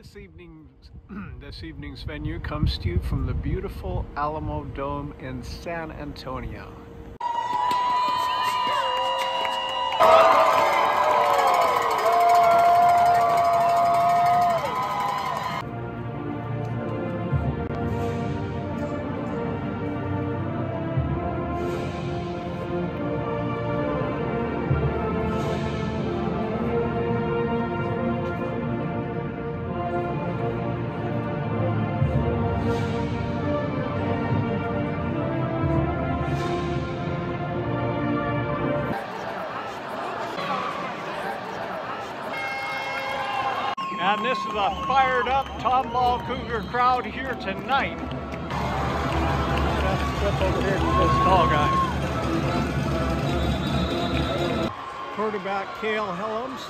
This evening's venue comes to you from the beautiful Alamo Dome in San Antonio. And this is a fired up Tomball Cougar crowd here tonight. Let's flip over here to this tall guy. Quarterback Cale Helms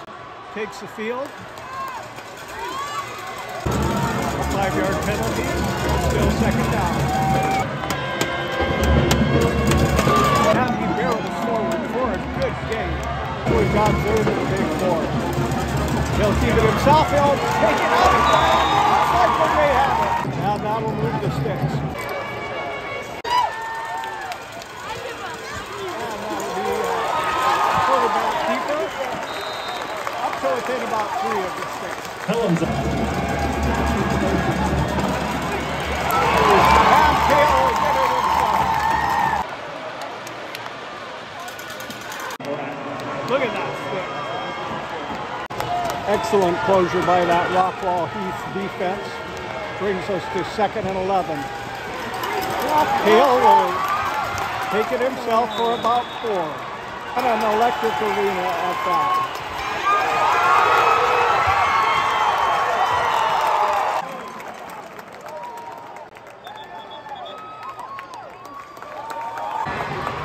takes the field. A 5-yard penalty, still second down. And he barrels forward for a good game. We've got third and a big four. He'll keep it himself, he'll take it out, looks like they may have it. And that'll move the sticks. And that'll be quarterback keeper, up to within about 3 of the sticks. Helms. And Cale will get it himself. Look at that stick. Excellent closure by that Rockwall Heath defense. Brings us to 2nd and 11. Cale will take it himself for about 4. And an electric arena at that.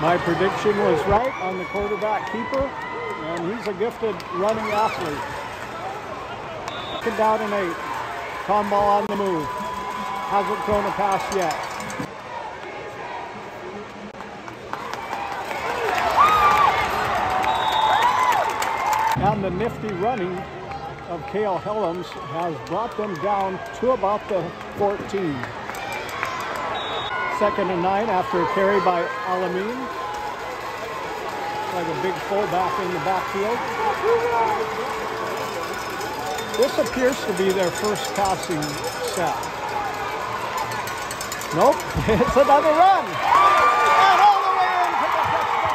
My prediction was right on the quarterback keeper, and he's a gifted running athlete. Down and 8. Tomball on the move. Hasn't thrown a pass yet. And the nifty running of Cale Helms has brought them down to about the 14. 2nd and 9 after a carry by Alameen. Like a big fullback in the backfield. This appears to be their first passing set. Nope, it's another run. And all the way into the touchdown.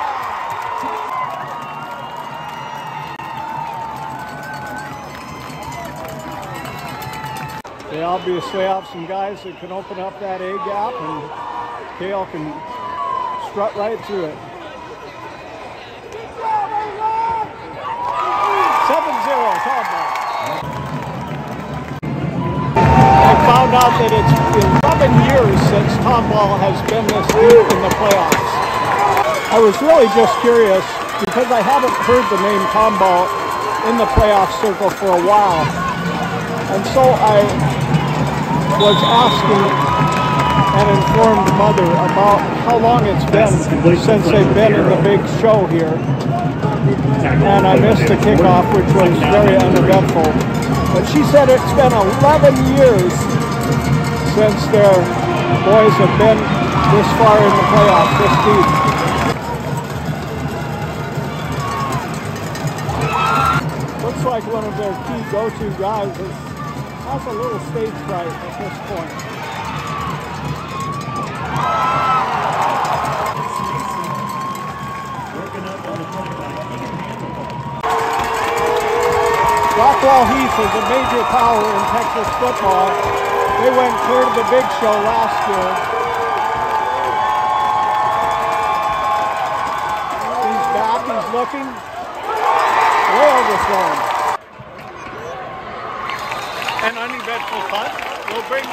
They obviously have some guys that can open up that A gap, and Cale can strut right through it. 7-0, Tomball. I found out that it's 11 years since Tomball has been this deep in the playoffs. I was really just curious because I haven't heard the name Tomball in the playoff circle for a while. And so I was asking an informed mother about how long it's been since they've been in the big show here. And I missed the kickoff, which was very uneventful. But she said it's been 11 years since their boys have been this far in the playoffs, this deep. Looks like one of their key go-to guys has a little stage fright at this point. Rockwall Heath is a major power in Texas football. They went clear to the big show last year. He's back, he's looking. Way overthrown. An uneventful punt will bring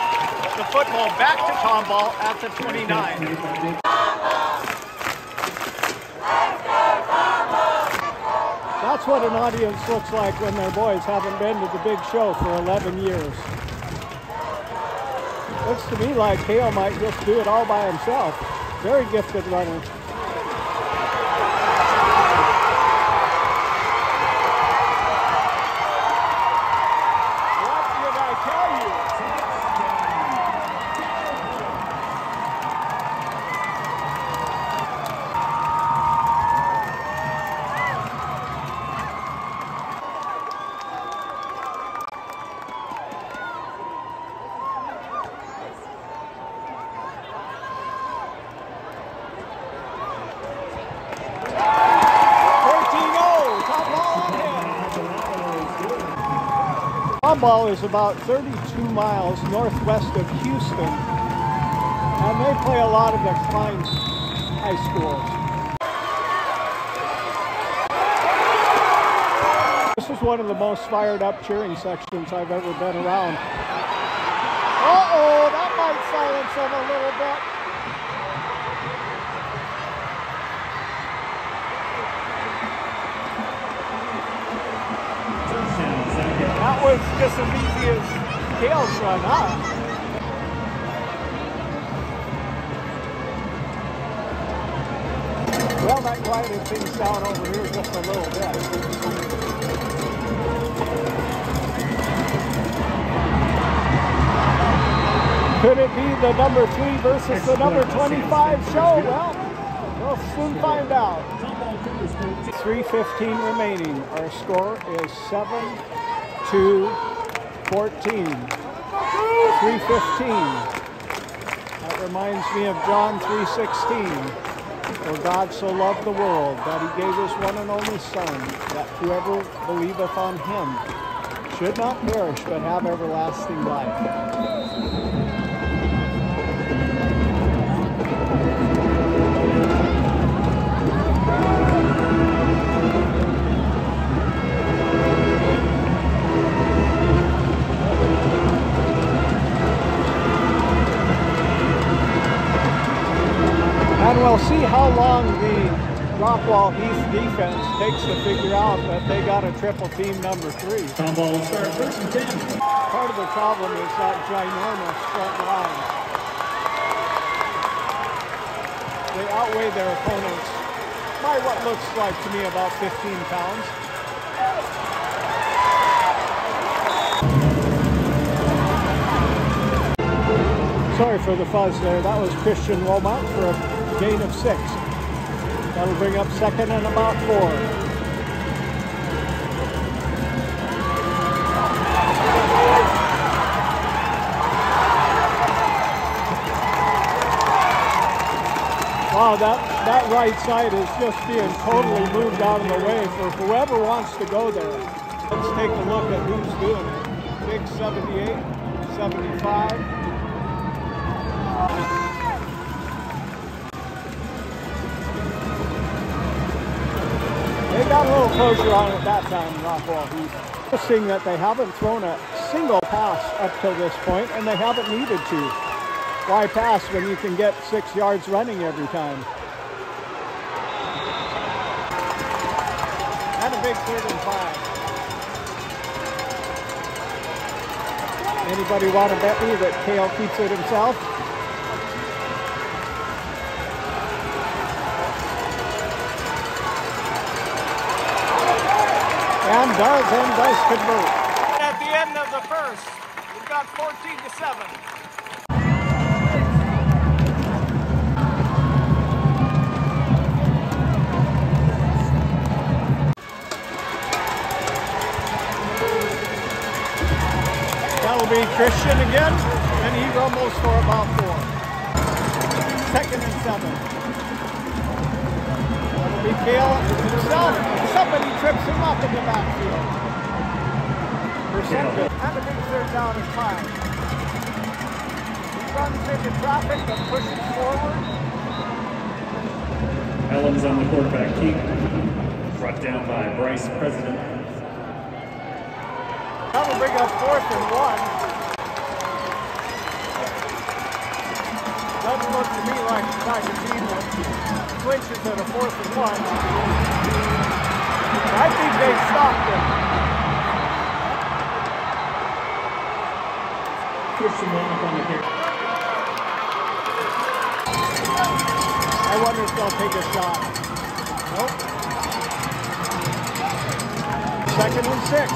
the football back to Tomball at the 29. That's what an audience looks like when their boys haven't been to the big show for 11 years. Looks to me like Cale might just do it all by himself. Very gifted runner. What did I tell Tomball is about 32 miles northwest of Houston, and they play a lot of the Klein high schools. This is one of the most fired up cheering sections I've ever been around. Uh-oh, that might silence them a little bit. That was just as easy as Cale's run, huh? Well, that quieted things down over here just a little bit. Could it be the number 3 versus the number 25 show? Well, we'll soon find out. 3:15 remaining. Our score is 7-14. 3:15. That reminds me of John 3:16. For God so loved the world that he gave his one and only Son, that whoever believeth on him should not perish but have everlasting life. And we'll see how long the Rockwall Heath defense takes to figure out that they got a triple team number 3. Tomball will start 1st and 10. Part of the problem is that ginormous front line. They outweigh their opponents by what looks like to me about 15 pounds. Sorry for the fuzz there. That was Christian Wilmot for a gain of 6. That'll bring up 2nd and about 4. Wow, that right side is just being totally moved out of the way for whoever wants to go there. Let's take a look at who's doing it. Big 78, 75. They got a little closer on it that time in Rockwall Heath. Interesting that they haven't thrown a single pass up till this point, and they haven't needed to. Why pass when you can get 6 yards running every time? And a big 3rd and 5. Anybody want to bet me that Cale keeps it himself? And does convert. At the end of the first, we've got 14-7. That'll be Christian again, and he rumbles for about 4. 2nd and 7. That'll be Cale himself. Somebody trips him up in the backfield. And a big 3rd down and 5. He runs into traffic and pushes forward. Ellen's on the quarterback keep. Brought down by Bryce President. That'll bring up 4th and 1. Doesn't look to me like the type of team that clinches at a 4th and 1. I think they stopped it. Christian Wilmot on the kick. I wonder if they'll take a shot. Nope. 2nd and 6.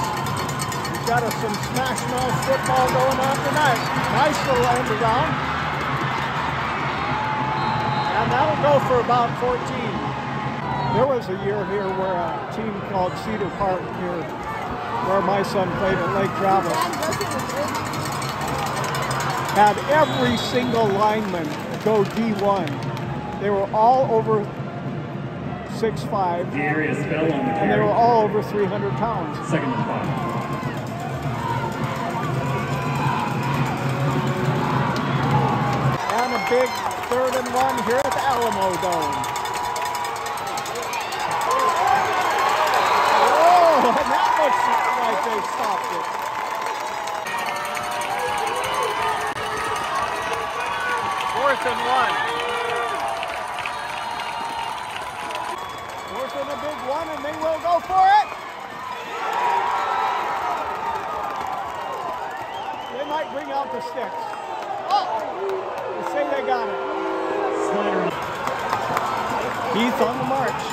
We've got some smash mouth football going on tonight. Nice little end around. And that'll go for about 14. There was a year here where a team called Cedar Park here, where my son played at Lake Travis, had every single lineman go D1. They were all over 6'5", Darius Bell on the carry. and they were all over 300 pounds. 2nd and 5. one here at the Alamo Dome. Oh, and that looks like they stopped it. Fourth and one. Fourth and a big one, and they will go for it. They might bring out the sticks. Oh, they say they got it. Heath on the march.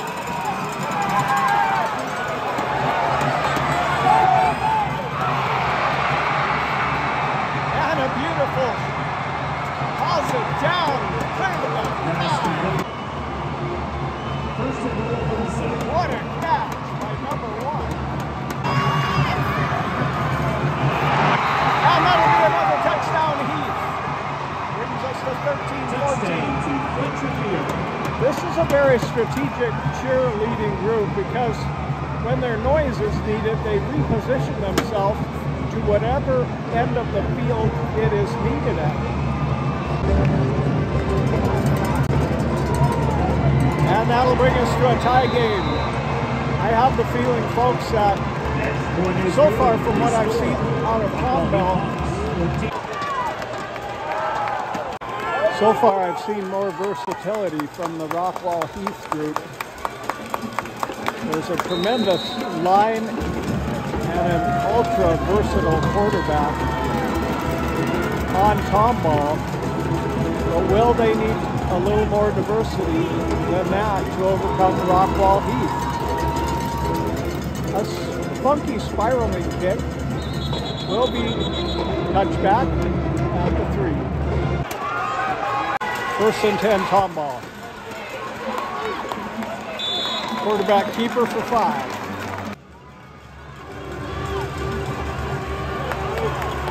And a beautiful toss it down. What a catch by number one. And that'll be another touchdown, Heath. Brings us to 13-14. This is a very strategic cheerleading group because when their noise is needed, they reposition themselves to whatever end of the field it is needed at. And that'll bring us to a tie game. I have the feeling, folks, that so far from what I've seen out of Tomball, so far I've seen more versatility from the Rockwall Heath group. There's a tremendous line and an ultra versatile quarterback on Tomball. But will they need a little more diversity than that to overcome Rockwall Heath? A funky spiraling kick will be touched back at the 3. First and 10, Tomball. Quarterback keeper for 5.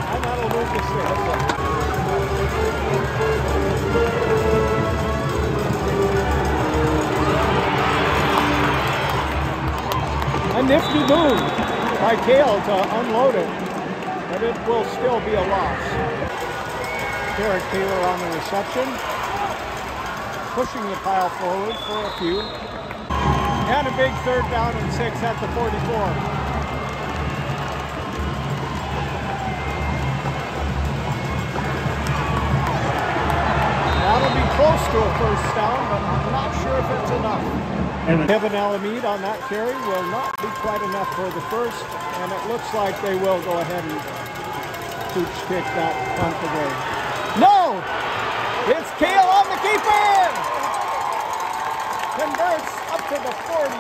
And that'll move the 6. A nifty move by Kale to unload it, but it will still be a loss. Derek Taylor on the reception, pushing the pile forward for a few. And a big 3rd down and 6 at the 44. That'll be close to a 1st down, but I'm not sure if it's enough. Kevin Alameda on that carry will not be quite enough for the 1st, and it looks like they will go ahead and pooch kick that punt away. No! It's Kale on the keeper! Converts up to the 40.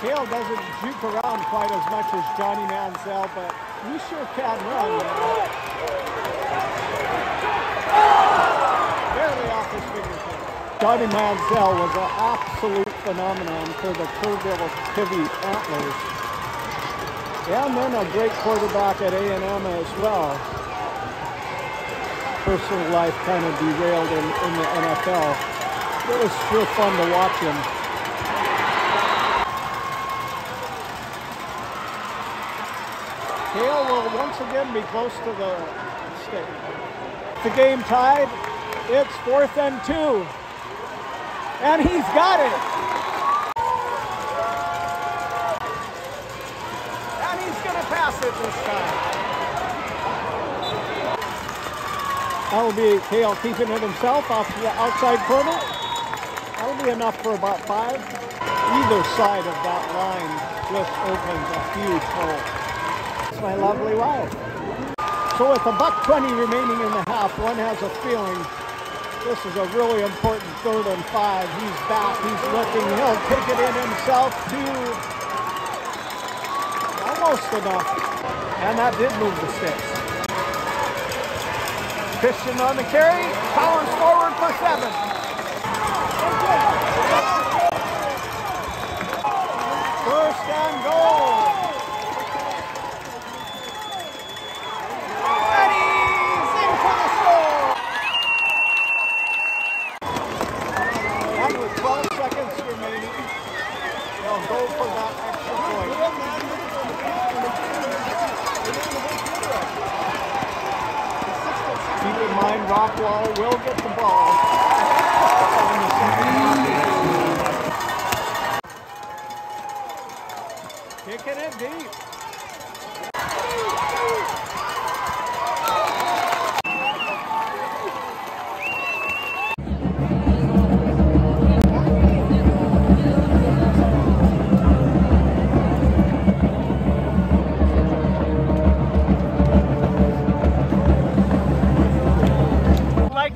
Kale doesn't juke around quite as much as Johnny Manziel, but he sure can run. Barely off his fingertips. Johnny Manziel was an absolute phenomenon for the Kerrville Tivy Antlers. And then a great quarterback at A&M as well. Personal life kind of derailed in the NFL. It was sure fun to watch him. Kale will once again be close to the stick. The game tied. It's 4th and 2. And he's got it. And he's going to pass it this time. That'll be Kale keeping it himself off the outside corner. That'll be enough for about 5. Either side of that line just opens a huge hole. It's my lovely wife. So with $1:20 remaining in the half, one has a feeling this is a really important 3rd and 5. He's back, he's looking, he'll take it in himself to almost enough. And that did move the sticks. Christian on the carry, powers forward for 7. First and goal. And he's in for the score. And with 12 seconds remaining, they'll go for that extra point. Keep in mind Rockwall will get the ball. In the second half. Kicking it deep.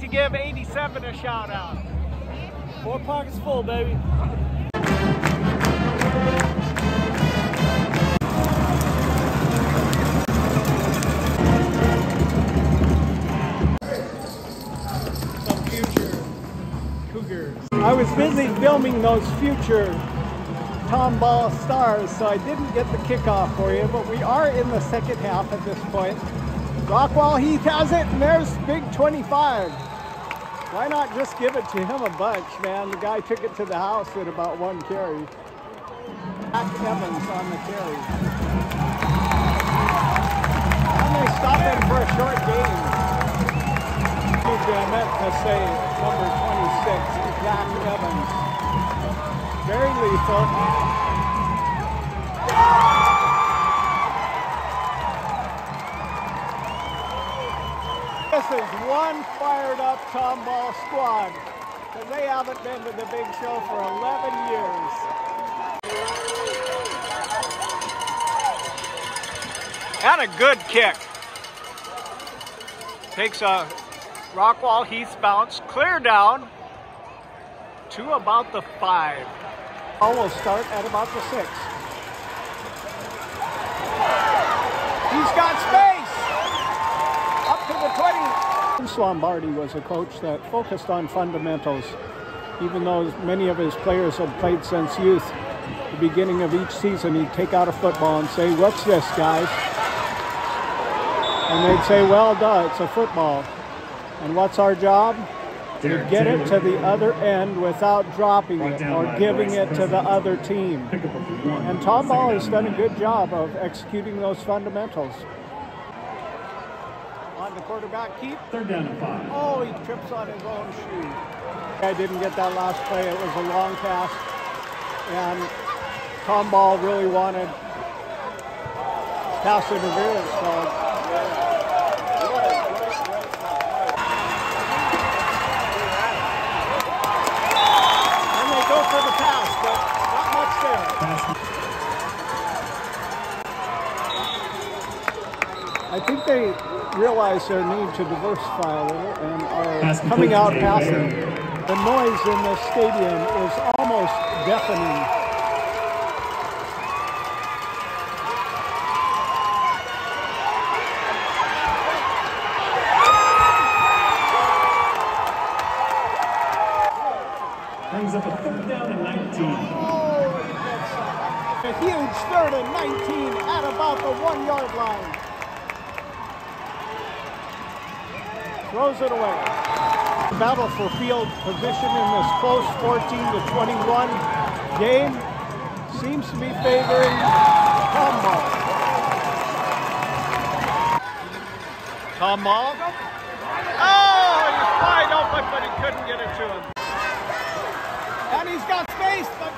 To give 87 a shout out. 4 pockets full, baby. Some future Cougars. I was busy filming those future Tomball stars, so I didn't get the kickoff for you, but we are in the second half at this point. Rockwall Heath has it, and there's big 25. Why not just give it to him a bunch, man? The guy took it to the house with about 1 carry. Jack Evans on the carry. And they stop him for a short gain. I meant to say number 26, Jack Evans. Very lethal. This is one fired up Tomball squad, because they haven't been to the big show for 11 years. And a good kick. Takes a Rockwall Heath bounce, clear down to about the 5. Ball will start at about the 6. He's got space! Up to the 20. Vince Lombardi was a coach that focused on fundamentals. Even though many of his players had played since youth, at the beginning of each season he'd take out a football and say, "What's this, guys?" And they'd say, "Well, duh, it's a football. And what's our job? To get it to the other end without dropping it or giving it to the other team." And Tomball has done a good job of executing those fundamentals. On the quarterback keep. 3rd down and 5. Oh, he trips on his own shoe. I didn't get that last play. It was a long pass. And Tomball really wanted pass interference called. And they go for the pass, but not much there. I think they realize their need to diversify a little and are coming out passing. The noise in this stadium is almost deafening. Brings up a 3rd down and 19. A huge 3rd and 19 at about the 1-yard line. Throws it away. Battle for field position in this close 14-21 game seems to be favoring Tomball. Tomball. Oh, he's wide open, but he couldn't get it to him. And he's got space, but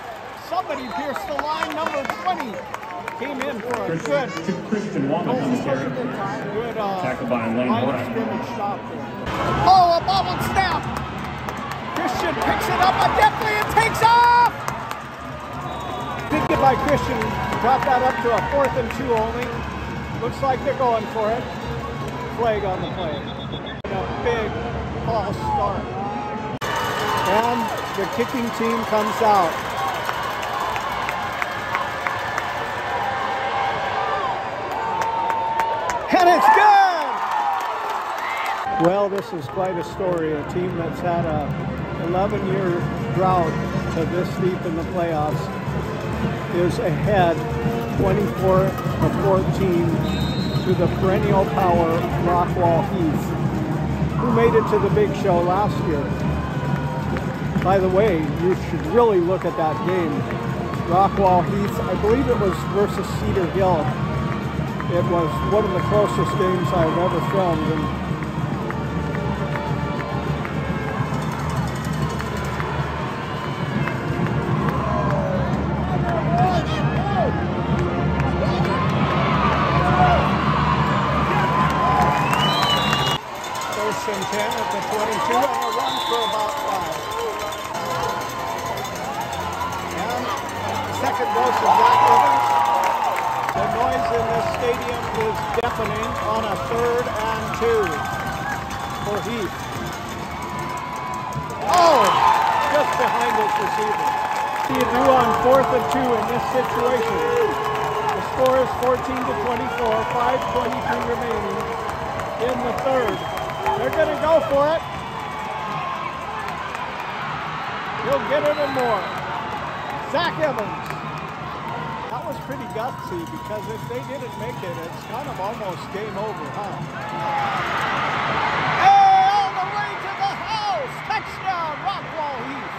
somebody pierced the line. Number 20 came in for a good Christian Womack on the carry. good Tackled by Lane line of Bryant. scrimmage stop there. Oh, a bobbled snap! Christian picks it up adeptly and takes off! Good get by Christian. Drop that up to a 4th and 2 only. Looks like they're going for it. Flag on the play. And a big false start. And the kicking team comes out. And it's good! Well, this is quite a story. A team that's had a 11-year drought to this deep in the playoffs is ahead 24-14 to the perennial power Rockwall Heath, who made it to the big show last year. By the way, you should really look at that game. Rockwall Heath, I believe it was versus Cedar Hill. It was one of the closest games I've ever filmed, and and 10 at the 22 and a run for about 5. And second dose of Zach Evans. The noise in this stadium is deafening on a 3rd and 2 for Heath. Oh, just behind his receiver. What do you do on 4th and 2 in this situation? The score is 14-24, 5:22 remaining in the 3rd. They're going to go for it. He'll get it and more. Zach Evans. That was pretty gutsy because if they didn't make it, it's kind of almost game over, huh? Hey, all the way to the house! Touchdown, Rockwall Heath.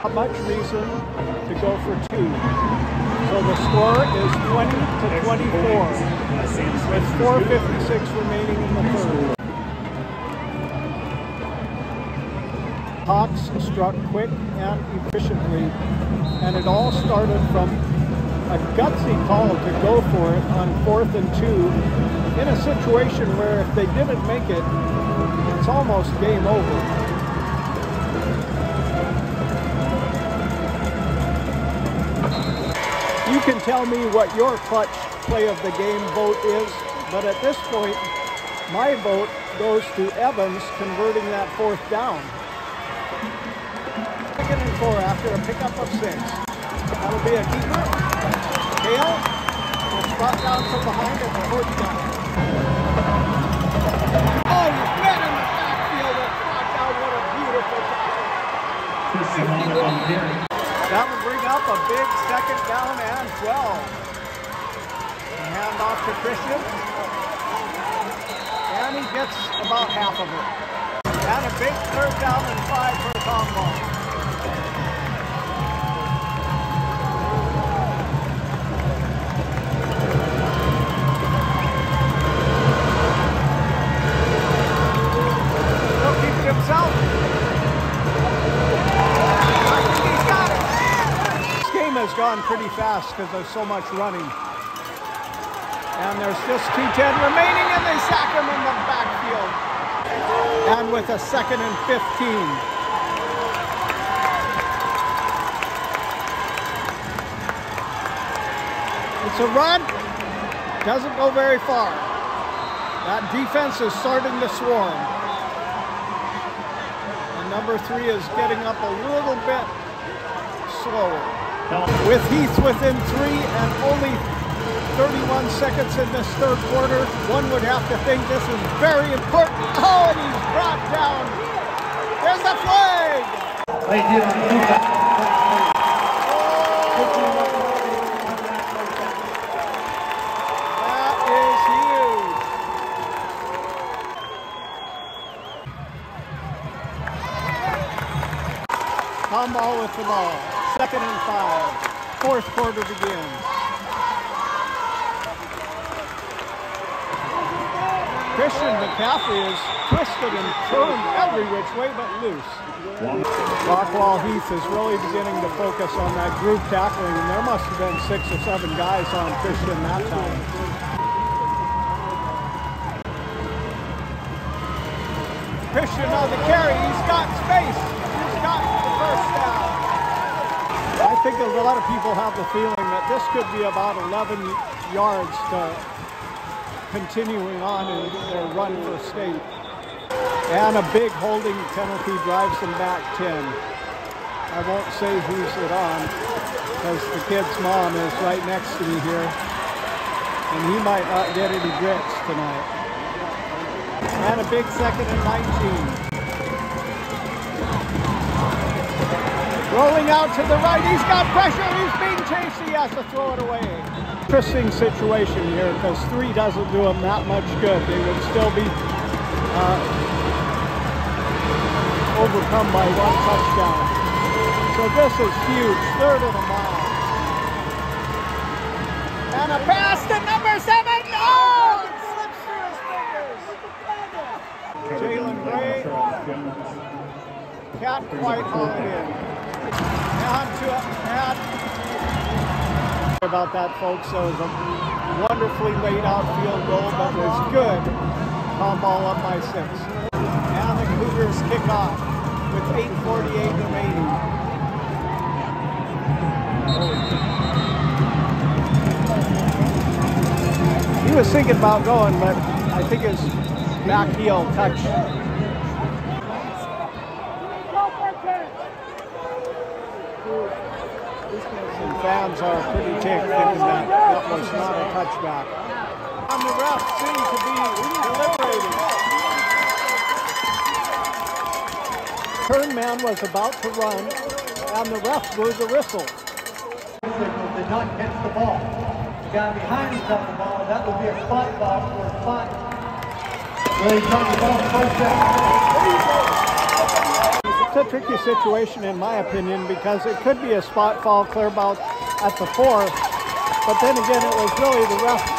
Not much reason to go for 2. So the score is 20-24 with 4:56 remaining in the 3rd. Hawks struck quick and efficiently, and it all started from a gutsy call to go for it on 4th and 2 in a situation where if they didn't make it, it's almost game over. You can tell me what your clutch play of the game vote is, but at this point, my vote goes to Evans converting that 4th down. 2nd and 4 after a pickup of 6. That'll be a keeper. Hale was brought down from behind at the 4th down. Oh, he's met in the backfield and brought down. What a beautiful tackle. That will bring up a big 2nd down and 12. Hand off to Christian. And he gets about half of it. And a big 3rd down and 5 for Tom Ball. Still keeping himself. He's got it. This game has gone pretty fast because there's so much running. And there's just 2:10 remaining, and they sack him in the backfield. And with a 2nd and 15. It's a run. Doesn't go very far. That defense is starting to swarm. And number 3 is getting up a little bit slower. With Heath within 3 and only 31 seconds in this 3rd quarter, one would have to think this is very important. Oh, and he's brought down. There's the flag. That is huge. Tom Ball with the ball. 2nd and 5. 4th quarter begins. Christian McCaffrey is twisted and turned every which way but loose. Rockwall Heath is really beginning to focus on that group tackling, and there must have been 6 or 7 guys on Christian that time. Christian on the carry, he's got space, he's got the 1st down. I think a lot of people have the feeling that this could be about 11 yards to continuing on in their run for state. And a big holding penalty drives them back 10. I won't say who's it on because the kid's mom is right next to me here and he might not get any grits tonight. And a big 2nd and 19. Rolling out to the right, he's got pressure, he's being chased, he has to throw it away. Interesting situation here because 3 doesn't do them that much good. They would still be overcome by 1 touchdown. So this is huge, 3rd and a mile. And a pass to number 7. Oh, it slips through his fingers. Jalen Gray can't quite haul it in. And to add about that, folks, so it was a wonderfully laid out field goal that was good Tomball up by 6. And the Cougars kick off with 8:48 remaining. He was thinking about going, but I think his back heel touched. And fans are pretty ticked thinking that was not a touchback. And the refs seem to be deliberating. Turn man was about to run, and the ref blew the whistle. Signal did not catch the ball. The guy behind him got the ball, and that would be a spot ball for a spot. Really trying to ball first down. It's a tricky situation in my opinion because it could be a spot foul clear ball at the 4, but then again it was really the ref's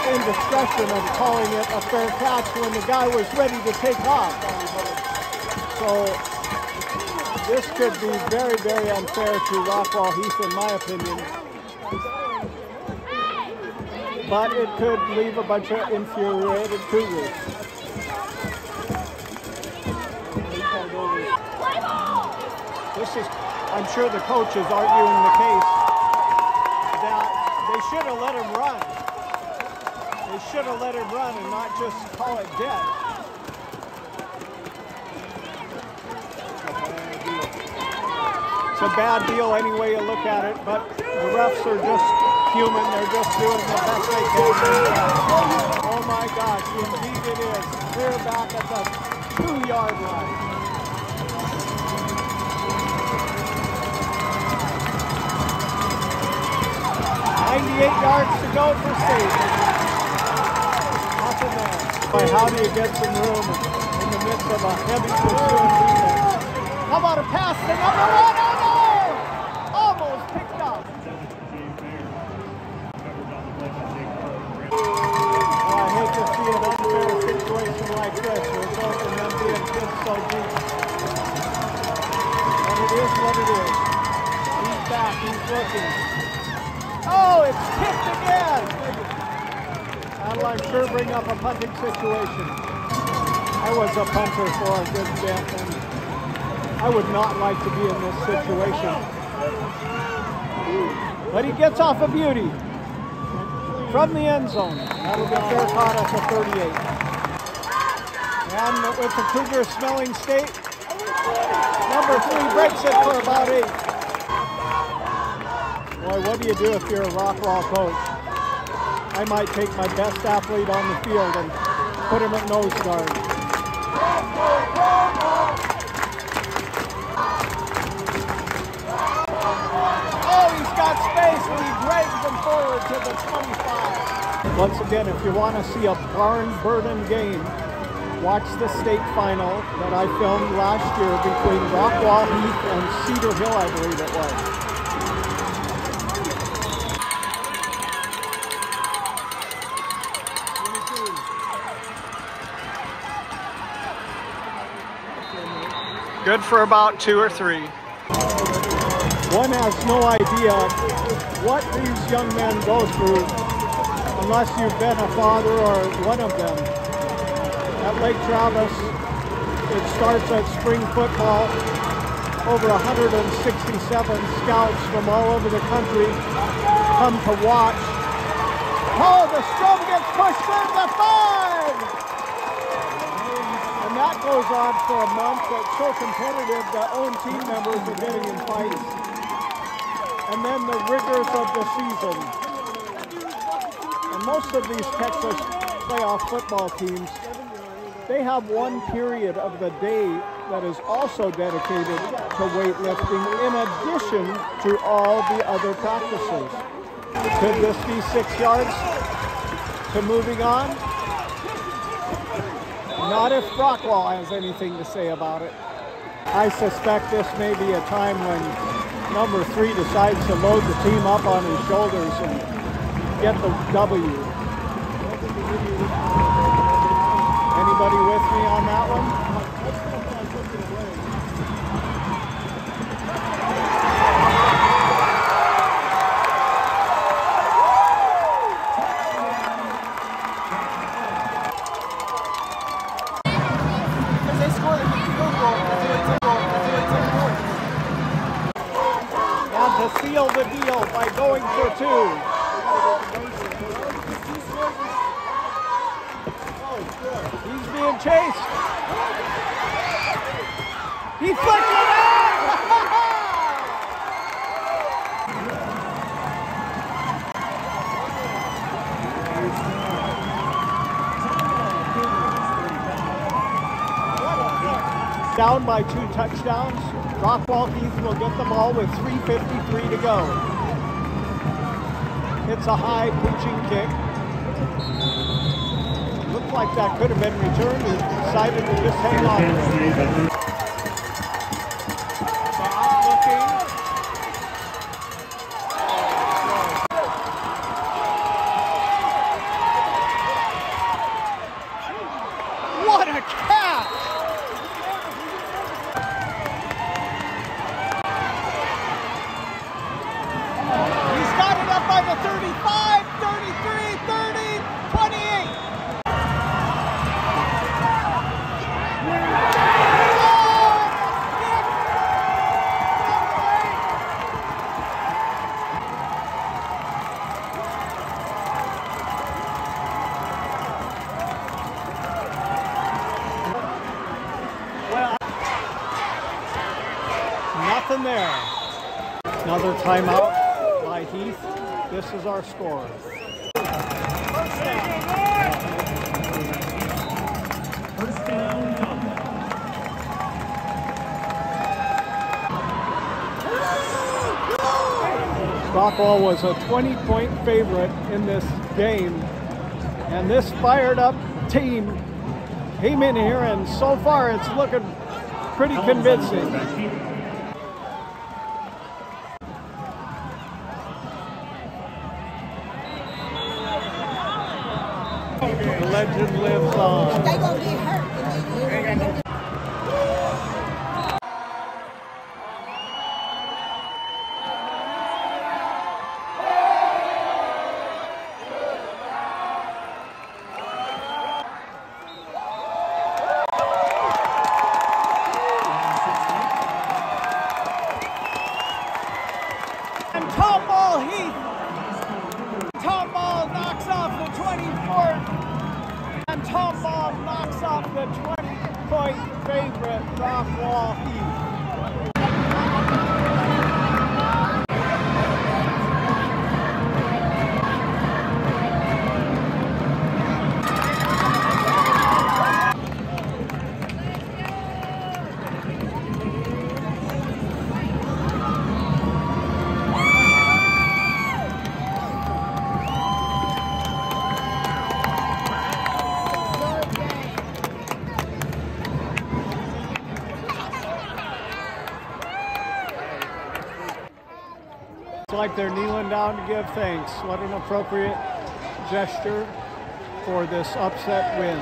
indiscretion of calling it a fair catch when the guy was ready to take off. So this could be very, very unfair to Rockwall Heath in my opinion. But it could leave a bunch of infuriated Cougars. I'm sure the coach is arguing the case that they should have let him run. They should have let him run and not just call it dead. It's a bad deal any way you look at it, but the refs are just human. They're just doing the best they can. Oh my gosh, indeed it is. Clear back at the 2-yard line. 98 yards to go for state. Nothing there. Boy, how do you get some room in the midst of a heavy pursuing defense? How about a pass to number 1? Oh no! Almost picked up. Oh, I hate to see an unfair situation like this result in them being hit so deep. But it is what it is. He's back, he's looking. Oh, it's tipped again! That'll, I'm sure, bring up a punting situation. I was a punter for a good bit, and I would not like to be in this situation. But he gets off a beauty from the end zone. That'll be fair caught at the 38. And with the Cougar smelling state, number 3 breaks it for about 8. Boy, what do you do if you're a Rockwall coach? I might take my best athlete on the field and put him at nose guard. Oh, he's got space and he drags him forward to the 25. Once again, if you want to see a barn-burning game, watch the state final that I filmed last year between Rockwall Heath and Cedar Hill, I believe it was. Good for about 2 or 3. One has no idea what these young men go through unless you've been a father or one of them. At Lake Travis, it starts at spring football. Over 167 scouts from all over the country come to watch. Oh, the scrum gets pushed through the 5! And that goes on for a month. It's so competitive that own team members are getting in fights. And then the rigors of the season. And most of these Texas playoff football teams, they have one period of the day that is also dedicated to weightlifting in addition to all the other practices. Could this be 6 yards to moving on? Not if Rockwall has anything to say about it. I suspect this may be a time when number 3 decides to load the team up on his shoulders and get the W. Anybody with me on that one? He's being chased. He flicked it out! Down by 2 touchdowns. Rockwall Heath will get the ball with 3:53 to go. It's a high pitching kick. Looked like that could have been returned. He decided to just hang on to it. Back looking. What a catch! He's got it up by the 35, 33, 30, 28. Well, nothing there. Another timeout by Heath. This is our score. First down, Tomball. Rockwall was a 20-point favorite in this game, and this fired up team came in here, and so far it's looking pretty convincing. The legend lives on. They gonna get hurt. And Tomball Heath. Tomball knocks off the 24th. And Tomball knocks off the 20-point favorite, Rockwall Heath. It's like they're kneeling down to give thanks. What an appropriate gesture for this upset win.